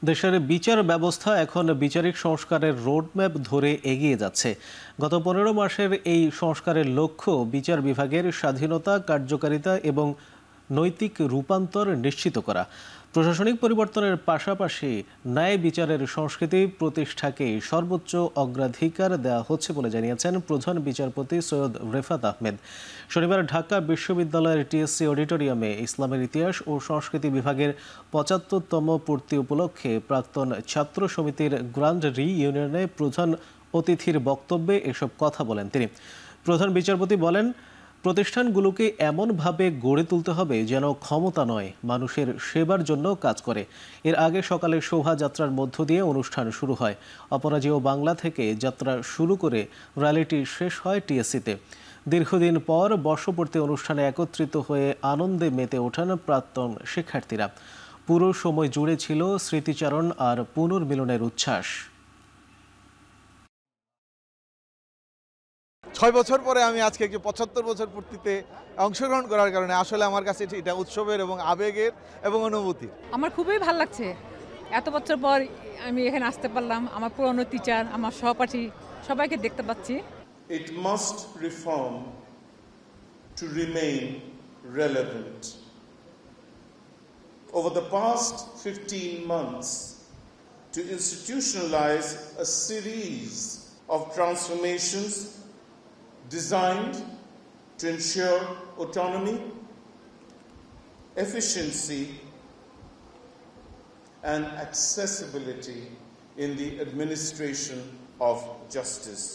দেশের বিচার ব্যবস্থা এখন বিচারিক সংস্কারের রোডম্যাপ ধরে এগিয়ে যাচ্ছে। গত 15 মাসের এই সংস্কারের লক্ষ্য বিচার বিভাগের স্বাধীনতা, কার্যকারিতা এবং নৈতিক রূপান্তর নিশ্চিত করা। প্রশাসনিক পরিবর্তনের পাশাপাশি ন্যায় বিচারের সংস্কৃতি প্রতিষ্ঠাকে সর্বোচ্চ অগ্রাধিকার দেওয়া হচ্ছে বলে জানিয়েছেন প্রধান বিচারপতি সৈয়দ রেফাত আহমেদ। শনিবার ঢাকা বিশ্ববিদ্যালয়ের টিএসসি অডিটোরিয়ামে ইসলামের ইতিহাস ও সংস্কৃতি বিভাগের ৭৫তম পূর্তি উপলক্ষে প্রাক্তন ছাত্র সমিতির গ্র্যান্ড রি-ইউনিয়নে প্রধান অতিথির বক্তব্যে এসব কথা বলেন তিনি। প্রধান বিচারপতি বলেন, প্রতিষ্ঠানগুলোকে এমনভাবে গড়ে তুলতে হবে যেন ক্ষমতা নয়, মানুষের সেবার জন্য কাজ করে। এর আগে সকালে শোভাযাত্রার মধ্য দিয়ে অনুষ্ঠান শুরু হয়। অপরাজেয় বাংলা থেকে যাত্রা শুরু করে র্যালিটি শেষ হয় টিএসসিতে। দীর্ঘদিন পর বর্ষপূর্তি অনুষ্ঠানে একত্রিত হয়ে আনন্দে মেতে ওঠেন প্রাক্তন শিক্ষার্থীরা। পুরো সময় জুড়ে ছিল স্মৃতিচারণ আর পুনর্মিলনের উচ্ছ্বাস। ৬ বছর পরে আমি আজকে একটি ৭৫ বছর পূর্তিতে অংশগ্রহণ করার কারণে আসলে আমার কাছে এটা উৎসবের এবং আবেগের এবং অনুভূতির। আমার খুবই ভালো লাগছে, এত বছর পর আমি এখানে আসতে পারলাম। আমার পুরনো টিচার, আমার সহপাঠী সবাইকে দেখতে পাচ্ছি। It must reform to remain relevant. Over the past 15 months, to institutionalize a series of transformations designed to ensure autonomy, efficiency, and accessibility in the administration of justice.